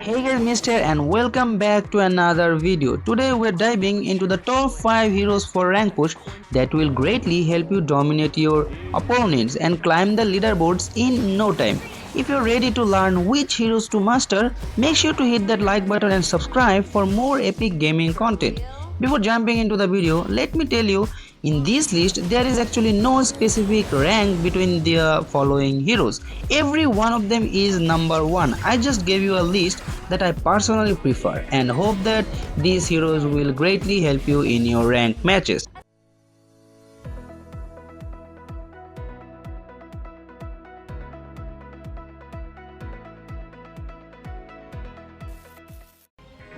Hey guys, Mister, and welcome back to another video. Today we're diving into the top 5 heroes for rank push that will greatly help you dominate your opponents and climb the leaderboards in no time. If you're ready to learn which heroes to master, make sure to hit that like button and subscribe for more epic gaming content. Before jumping into the video, let me tell you, in this list there is actually no specific rank between the following heroes. Every one of them is number 1. I just gave you a list that I personally prefer and hope that these heroes will greatly help you in your rank matches.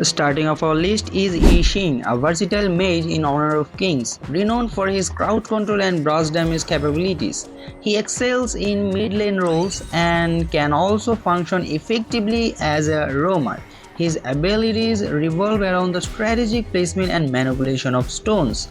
Starting off our list is Yi, a versatile mage in Honor of Kings, renowned for his crowd control and burst damage capabilities. He excels in mid lane roles and can also function effectively as a roamer. His abilities revolve around the strategic placement and manipulation of stones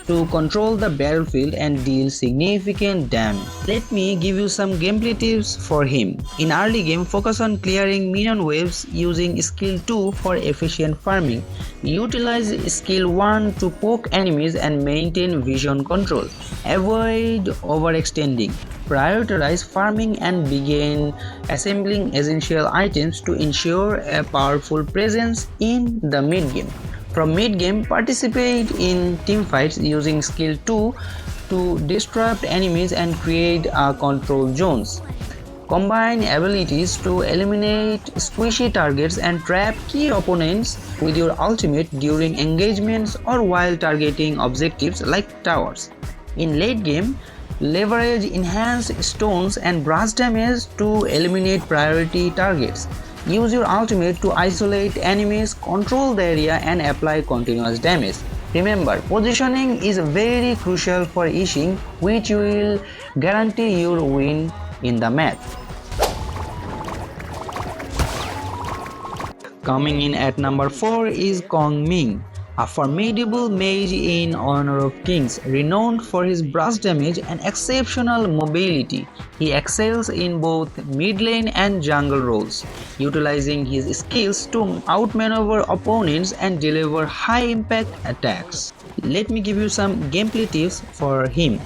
to control the battlefield and deal significant damage. Let me give you some gameplay tips for him. In early game, focus on clearing minion waves using skill 2 for efficient farming. Utilize skill 1 to poke enemies and maintain vision control. Avoid overextending. Prioritize farming and begin assembling essential items to ensure a powerful presence in the mid game. From mid game, participate in teamfights using skill 2 to disrupt enemies and create control zones. Combine abilities to eliminate squishy targets and trap key opponents with your ultimate during engagements or while targeting objectives like towers. In late game, leverage enhanced stones and burst damage to eliminate priority targets. Use your ultimate to isolate enemies, control the area and apply continuous damage. Remember, positioning is very crucial for Yi, which will guarantee your win in the match. Coming in at number 4 is Ming, a formidable mage in Honor of Kings, renowned for his burst damage and exceptional mobility. He excels in both mid lane and jungle roles, utilizing his skills to outmaneuver opponents and deliver high-impact attacks. Let me give you some gameplay tips for him.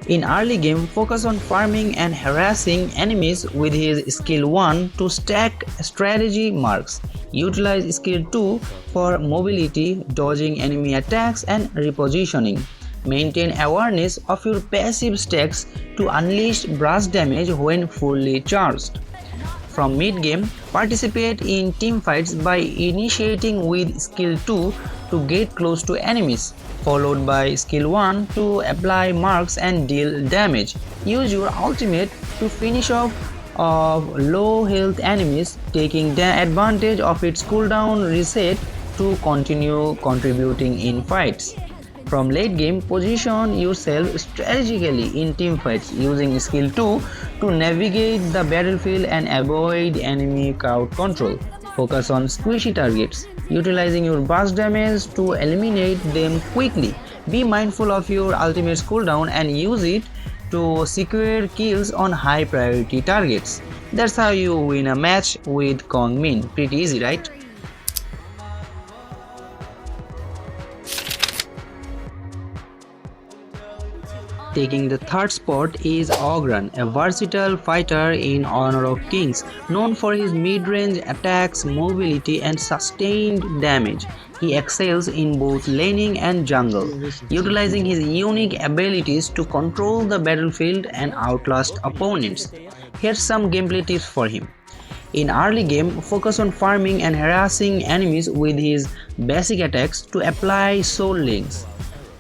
In early game, focus on farming and harassing enemies with his skill 1 to stack strategy marks. Utilize skill 2 for mobility, dodging enemy attacks and repositioning. Maintain awareness of your passive stacks to unleash burst damage when fully charged. From mid game, participate in teamfights by initiating with skill 2 to get close to enemies, followed by skill 1 to apply marks and deal damage. Use your ultimate to finish off low health enemies, taking advantage of its cooldown reset to continue contributing in fights. From late game, position yourself strategically in teamfights using skill 2 to navigate the battlefield and avoid enemy crowd control. Focus on squishy targets, utilizing your burst damage to eliminate them quickly. Be mindful of your ultimate's cooldown and use it to secure kills on high priority targets. That's how you win a match with Ming. Pretty easy, right? Taking the third spot is Ogran, a versatile fighter in Honor of Kings, known for his mid-range attacks, mobility and sustained damage. He excels in both laning and jungle, utilizing his unique abilities to control the battlefield and outlast opponents. Here's some gameplay tips for him. In early game, focus on farming and harassing enemies with his basic attacks to apply soul links.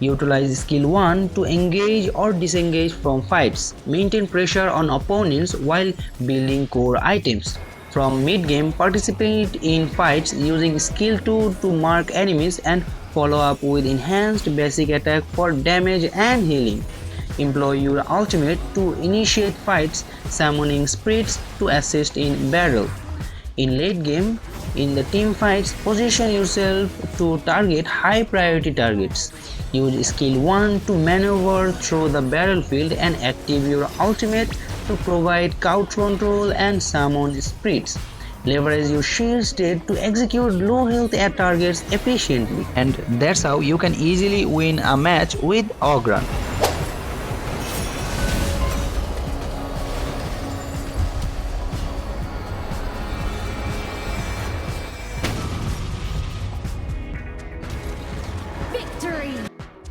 Utilize skill 1 to engage or disengage from fights. Maintain pressure on opponents while building core items. From mid-game, participate in fights using skill 2 to mark enemies and follow up with enhanced basic attack for damage and healing. Employ your ultimate to initiate fights, summoning spirits to assist in battle. In late game, in the team fights, position yourself to target high priority targets. Use skill 1 to maneuver through the battlefield and active your ultimate to provide crowd control and summon spirits. Leverage your sheer state to execute low health targets efficiently, and that's how you can easily win a match with Ogran.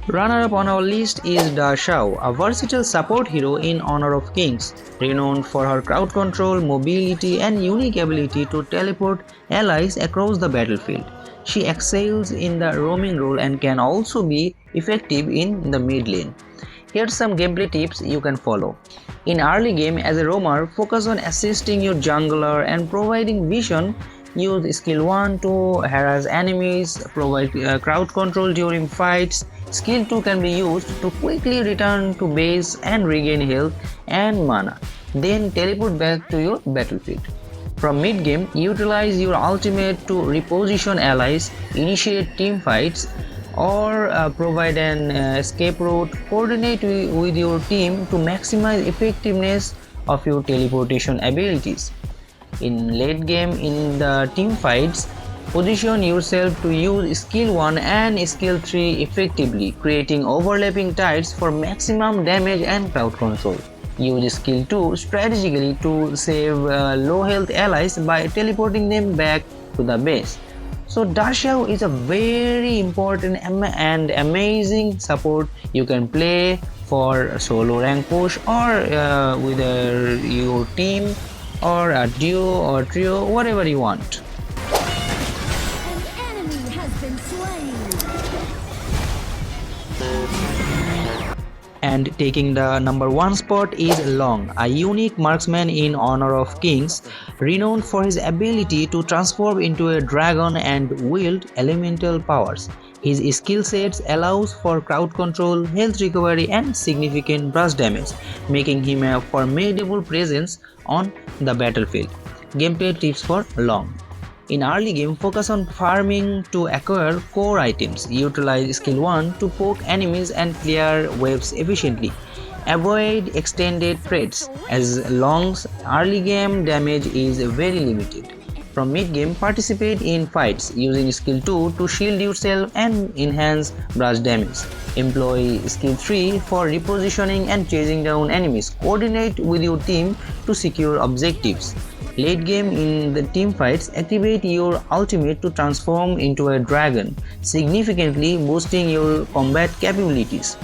Runner-up on our list is Da Shao, a versatile support hero in Honor of Kings, renowned for her crowd control, mobility, and unique ability to teleport allies across the battlefield. She excels in the roaming role and can also be effective in the mid lane. Here's some gameplay tips you can follow. In early game, as a roamer, focus on assisting your jungler and providing vision. Use skill 1 to harass enemies, provide crowd control during fights. Skill 2 can be used to quickly return to base and regain health and mana. Then teleport back to your battlefield. From mid game, utilize your ultimate to reposition allies, initiate team fights, or provide an escape route. Coordinate with your team to maximize effectiveness of your teleportation abilities. In late game, in the team fights, position yourself to use skill 1 and skill 3 effectively, creating overlapping tides for maximum damage and crowd control. Use skill 2 strategically to save low health allies by teleporting them back to the base. So Da Shao is a very important and amazing support you can play for solo rank push or with your team or a duo or trio, whatever you want. An enemy has been slain. And taking the number 1 spot is LOONG, a unique marksman in Honor of Kings, renowned for his ability to transform into a dragon and wield elemental powers. His skill sets allows for crowd control, health recovery, and significant burst damage, making him a formidable presence on the battlefield. Gameplay tips for LOONG. In early game, focus on farming to acquire core items. Utilize skill 1 to poke enemies and clear waves efficiently. Avoid extended threats, as LOONG's early game damage is very limited. From mid game, participate in fights using skill 2 to shield yourself and enhance burst damage. Employ skill 3 for repositioning and chasing down enemies. Coordinate with your team to secure objectives. Late game, in the team fights, activate your ultimate to transform into a dragon, significantly boosting your combat capabilities.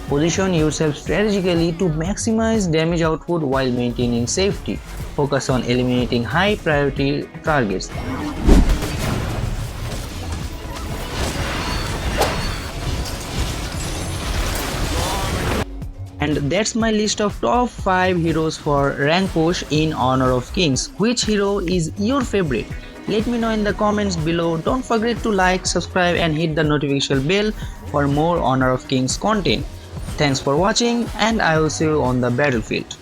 Position yourself strategically to maximize damage output while maintaining safety. Focus on eliminating high priority targets. And that's my list of top 5 heroes for rank push in Honor of Kings. Which hero is your favorite? Let me know in the comments below. Don't forget to like, subscribe, and hit the notification bell for more Honor of Kings content. Thanks for watching, and I will see you on the battlefield.